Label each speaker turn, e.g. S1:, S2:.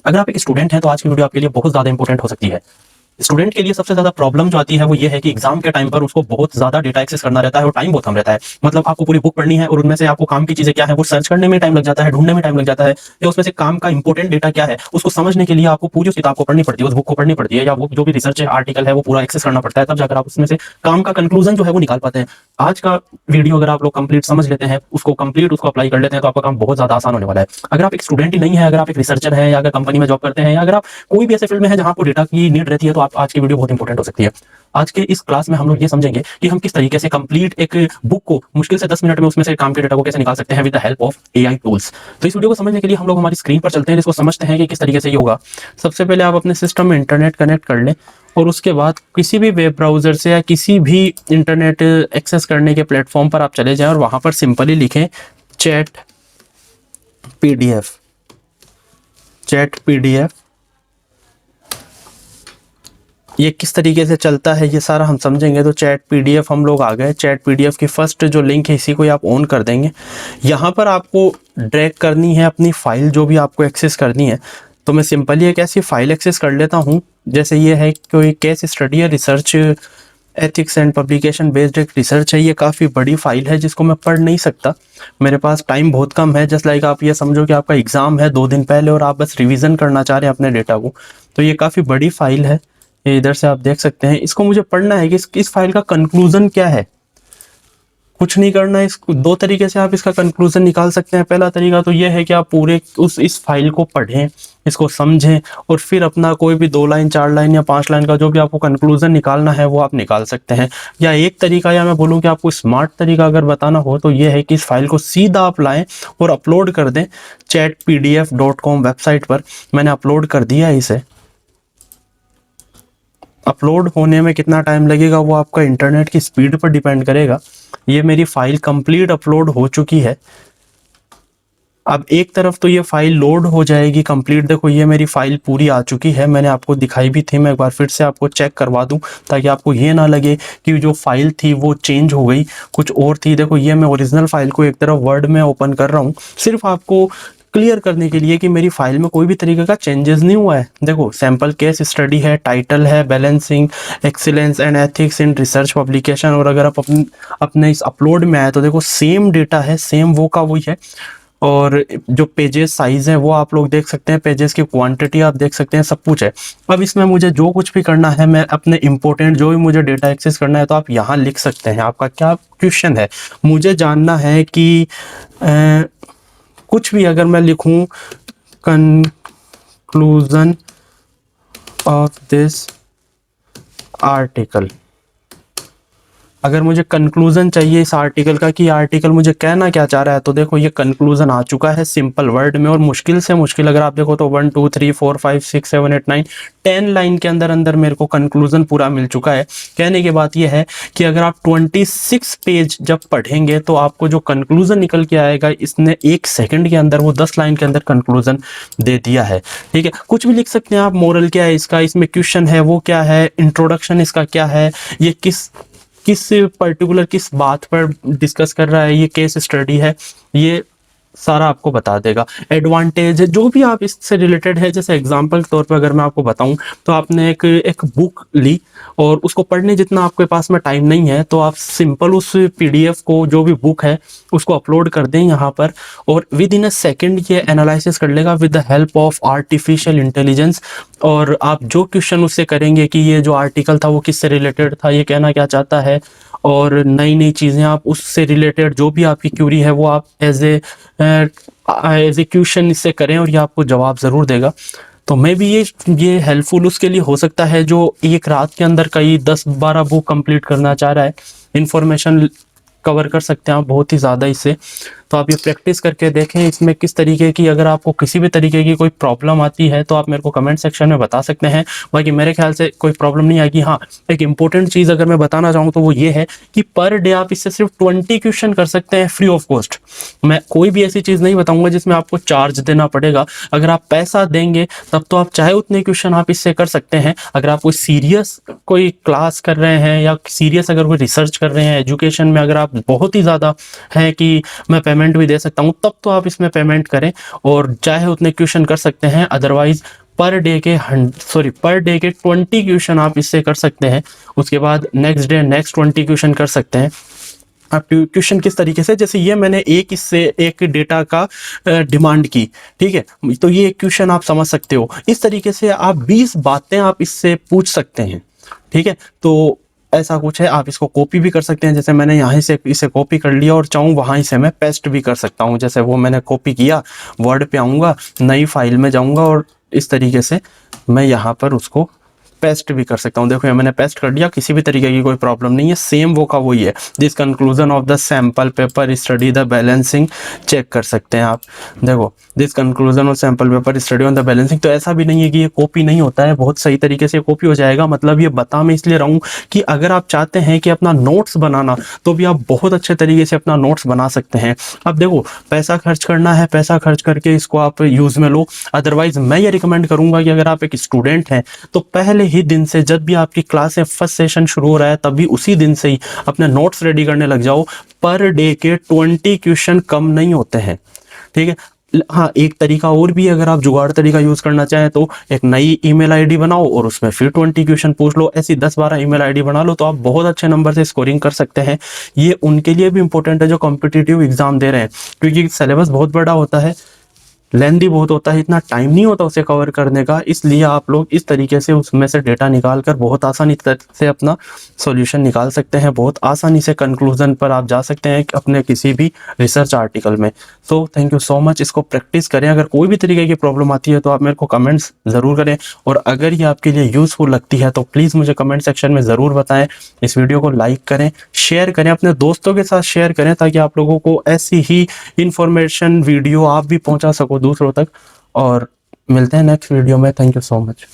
S1: अगर आप एक स्टूडेंट हैं तो आज की वीडियो आपके लिए बहुत ज़्यादा इंपॉर्टेंट हो सकती है। स्टूडेंट के लिए सबसे ज़्यादा प्रॉब्लम जो आती है वो ये है कि एग्जाम के टाइम पर उसको बहुत ज़्यादा डेटा एक्सेस करना रहता है और टाइम बहुत कम रहता है। मतलब आपको पूरी बुक पढ़नी है और उनमें से आपको काम की चीज़ें क्या है वो सर्च करने में टाइम लग जाता है, ढूंढने में टाइम लग जाता है, या उसमें से काम का इंपॉर्टेंट डेटा क्या है उसको समझने के लिए आपको पूरी उस किताब को पढ़नी पड़ती है, उस बुक को पढ़नी पड़ती है, या वो जो भी रिसर्च है, आर्टिकल है, वो पूरा एक्सेस करना पड़ता है, तब जाकर आप उसमें से काम का कंक्लूजन जो है वो निकाल पाते हैं। आज का वीडियो अगर आप लोग कंप्लीट समझ लेते हैं, उसको अप्लाई कर लेते हैं, तो आपका काम बहुत ज़्यादा आसान होने वाला है। अगर आप एक स्टूडेंट ही नहीं है, अगर आप एक रिसर्चर है, या अगर कंपनी में जॉब करते हैं, या अगर आप कोई भी ऐसे फील्ड में है जहां आपको डेटा की नीड रहती है, तो आप आज की वीडियो बहुत इंपॉर्टेंट हो सकती है। आज के इस क्लास में हम लोग ये समझेंगे कि हम किस तरीके से कंप्लीट एक बुक को मुश्किल से 10 मिनट में उसमें से काम के डेटा को कैसे निकाल सकते हैं with the help of AI tools. तो इस वीडियो को समझने के लिए हम लोग हमारी स्क्रीन पर चलते हैं, इसको समझते हैं कि किस तरीके से ये होगा। सबसे पहले आप अपने सिस्टम में इंटरनेट कनेक्ट कर लें और उसके बाद किसी भी वेब ब्राउजर से या किसी भी इंटरनेट एक्सेस करने के प्लेटफॉर्म पर आप चले जाएं और वहां पर सिंपली लिखें चैट पीडीएफ। चैट पीडीएफ ये किस तरीके से चलता है ये सारा हम समझेंगे। तो चैट पीडीएफ हम लोग आ गए। चैट पीडीएफ की फर्स्ट जो लिंक है इसी को आप ऑन कर देंगे। यहाँ पर आपको ड्रैग करनी है अपनी फाइल जो भी आपको एक्सेस करनी है। तो मैं सिंपली एक ऐसी फाइल एक्सेस कर लेता हूँ, जैसे ये है कोई केस स्टडी है, research ethics and publication based एक रिसर्च है। ये काफ़ी बड़ी फाइल है जिसको मैं पढ़ नहीं सकता, मेरे पास टाइम बहुत कम है। जस्ट लाइक आप ये समझो कि आपका एग्ज़ाम है 2 दिन पहले और आप बस रिवीजन करना चाह रहे हैं अपने डेटा को, तो ये काफ़ी बड़ी फाइल है। ये इधर से आप देख सकते हैं। इसको मुझे पढ़ना है कि इस फाइल का कंक्लूजन क्या है। कुछ नहीं करना है, इसको 2 तरीके से आप इसका कंक्लूजन निकाल सकते हैं। पहला तरीका तो ये है कि आप पूरे इस फाइल को पढ़ें, इसको समझें और फिर अपना कोई भी 2 लाइन 4 लाइन या 5 लाइन का जो भी आपको कंक्लूजन निकालना है वो आप निकाल सकते हैं। या एक तरीका, या मैं बोलूँ कि आपको स्मार्ट तरीका अगर बताना हो तो ये है कि इस फाइल को सीधा आप लाएं और अपलोड कर दें chatpdf.com वेबसाइट पर। मैंने अपलोड कर दिया है इसे। अपलोड होने में कितना टाइम लगेगा वो आपका इंटरनेट की स्पीड पर डिपेंड करेगा। ये मेरी फाइल कंप्लीट अपलोड हो चुकी है। अब एक तरफ तो ये फाइल लोड हो जाएगी कंप्लीट। देखो ये मेरी फाइल पूरी आ चुकी है, मैंने आपको दिखाई भी थी। मैं एक बार फिर से आपको चेक करवा दूं ताकि आपको ये ना लगे कि जो फाइल थी वो चेंज हो गई, कुछ और थी। देखो ये मैं ओरिजिनल फाइल को एक तरफ वर्ड में ओपन कर रहा हूँ, सिर्फ आपको क्लियर करने के लिए कि मेरी फाइल में कोई भी तरीके का चेंजेस नहीं हुआ है। देखो सैम्पल केस स्टडी है, टाइटल है balancing excellence and ethics in research publication. और अगर आप अपने इस अपलोड में आए तो देखो सेम डेटा है, सेम वो का वही है। और जो पेजेस साइज है वो आप लोग देख सकते हैं, पेजेस की क्वांटिटी आप देख सकते हैं, सब कुछ है। अब इसमें मुझे जो कुछ भी करना है, मैं अपने इंपॉर्टेंट जो भी मुझे डेटा एक्सेस करना है तो आप यहाँ लिख सकते हैं। आपका क्या क्वेश्चन है, मुझे जानना है कि कुछ भी अगर मैं लिखूं कंक्लूजन ऑफ दिस आर्टिकल। अगर मुझे कंक्लूजन चाहिए इस आर्टिकल का कि आर्टिकल मुझे कहना क्या चाह रहा है, तो देखो ये कंक्लूजन आ चुका है सिंपल वर्ड में। और मुश्किल से मुश्किल अगर आप देखो तो 1 2 3 4 5 6 7 8 9 10 लाइन के अंदर अंदर मेरे को कंक्लूजन पूरा मिल चुका है। कहने की बात यह है कि अगर आप 26 पेज जब पढ़ेंगे तो आपको जो कंक्लूजन निकल के आएगा, इसने 1 सेकंड के अंदर वो 10 लाइन के अंदर कंक्लूजन दे दिया है। ठीक है, कुछ भी लिख सकते हैं आप, मोरल क्या है इसका, इसमें क्वेश्चन है वो क्या है, इंट्रोडक्शन इसका क्या है, ये किस पर्टिकुलर किस बात पर डिस्कस कर रहा है, ये केस स्टडी है, ये सारा आपको बता देगा। एडवांटेज जो भी आप इससे रिलेटेड है, जैसे एग्जांपल के तौर पर अगर मैं आपको बताऊं तो आपने एक बुक ली और उसको पढ़ने जितना आपके पास में टाइम नहीं है, तो आप सिंपल उस पीडीएफ को जो भी बुक है उसको अपलोड कर दें यहाँ पर और विद इन अ सेकेंड ये एनालिसिस कर लेगा with the help of artificial intelligence. और आप जो क्वेश्चन उससे करेंगे कि ये जो आर्टिकल था वो किससे रिलेटेड था, ये कहना क्या चाहता है, और नई नई चीज़ें आप उससे रिलेटेड जो भी आपकी क्यूरी है वो आप एज ए क्वेश्चन इससे करें और ये आपको जवाब ज़रूर देगा। तो मैं भी ये हेल्पफुल उसके लिए हो सकता है जो एक रात के अंदर कई 10-12 बुक कंप्लीट करना चाह रहा है। इंफॉर्मेशन कवर कर सकते हैं आप बहुत ही ज़्यादा इससे। तो आप ये प्रैक्टिस करके देखें इसमें किस तरीके की, अगर आपको किसी भी तरीके की कोई प्रॉब्लम आती है तो आप मेरे को कमेंट सेक्शन में बता सकते हैं। बाकी मेरे ख्याल से कोई प्रॉब्लम नहीं आएगी। हाँ, एक इंपॉर्टेंट चीज़ अगर मैं बताना चाहूँ तो वो ये है कि पर डे आप इससे सिर्फ 20 क्वेश्चन कर सकते हैं फ्री ऑफ कॉस्ट। मैं कोई भी ऐसी चीज़ नहीं बताऊँगा जिसमें आपको चार्ज देना पड़ेगा। अगर आप पैसा देंगे तब तो आप चाहे उतने क्वेश्चन आप इससे कर सकते हैं। अगर आप कोई सीरियस कोई क्लास कर रहे हैं या सीरियस अगर कोई रिसर्च कर रहे हैं एजुकेशन में, अगर आप बहुत ही ज़्यादा हैं कि मैं पेमेंट पेमेंट भी दे सकता हूँ, तब तो आप इसमें पेमेंट करें और चाहे उतने क्वेश्चन कर सकते हैं। अदरवाइज पर डे के 20 क्वेश्चन आप इससे कर सकते हैं। उसके बाद नेक्स्ट डे नेक्स्ट 20 क्वेश्चन कर सकते हैं। आप ट्यूशन किस तरीके से, जैसे ये मैंने इससे एक डेटा का डिमांड की, ठीक है, तो ये एक क्वेश्चन आप समझ सकते हो। इस तरीके से आप 20 बातें आप इससे पूछ सकते हैं, ठीक है। तो ऐसा कुछ है, आप इसको कॉपी भी कर सकते हैं, जैसे मैंने यहाँ से इसे कॉपी कर लिया और चाहूँ वहाँ से मैं पेस्ट भी कर सकता हूँ। जैसे वो मैंने कॉपी किया, वर्ड पे आऊँगा, नई फाइल में जाऊँगा और इस तरीके से मैं यहाँ पर उसको पेस्ट भी कर सकता हूँ। देखो ये मैंने पेस्ट कर दिया, किसी भी तरीके की कोई प्रॉब्लम नहीं है, सेम वो का वही है। This conclusion of the sample paper study the balancing check कर सकते हैं आप। देखो this conclusion of sample paper study on the balancing, तो ऐसा भी नहीं है कि ये कॉपी नहीं होता है, बहुत सही तरीके से कॉपी हो जाएगा। मतलब ये बता मैं इसलिए रहा हूँ कि अगर आप चाहते हैं कि अपना नोट्स बनाना, तो भी आप बहुत अच्छे तरीके से अपना नोट्स बना सकते हैं। अब देखो पैसा खर्च करना है, पैसा खर्च करके इसको आप यूज में लो। अदरवाइज मैं ये रिकमेंड करूंगा कि अगर आप एक स्टूडेंट हैं तो पहले ही दिन से, जब भी आपकी क्लास में फर्स्ट सेशन शुरू हो रहा है, तभी उसी दिन से ही अपने नोट्स रेडी करने लग जाओ। पर डे के 20 क्वेश्चन कम नहीं होते हैं, ठीक है। हाँ, एक तरीका और भी, अगर आप जुगाड़ तरीका यूज करना चाहें तो एक नई ईमेल आईडी बनाओ और उसमें फिर 20 क्वेश्चन पूछ लो। ऐसी 10-12 ईमेल आईडी बना लो तो आप बहुत अच्छे नंबर से स्कोरिंग कर सकते हैं। ये उनके लिए भी इंपॉर्टेंट है जो कॉम्पिटिटिव एग्जाम दे रहे हैं, क्योंकि सिलेबस बहुत बड़ा होता है, लेंदी बहुत होता है, इतना टाइम नहीं होता उसे कवर करने का। इसलिए आप लोग इस तरीके से उसमें से डेटा निकाल कर बहुत आसानी से अपना सॉल्यूशन निकाल सकते हैं। बहुत आसानी से कंक्लूजन पर आप जा सकते हैं अपने किसी भी रिसर्च आर्टिकल में। So thank you so much, इसको प्रैक्टिस करें। अगर कोई भी तरीके की प्रॉब्लम आती है तो आप मेरे को कमेंट्स ज़रूर करें, और अगर ये आपके लिए यूज़फुल लगती है तो प्लीज़ मुझे कमेंट सेक्शन में ज़रूर बताएं। इस वीडियो को लाइक करें, शेयर करें, अपने दोस्तों के साथ शेयर करें, ताकि आप लोगों को ऐसी ही इंफॉर्मेशन वीडियो आप भी पहुंचा सको दूसरों तक। और मिलते हैं नेक्स्ट वीडियो में। Thank you so much.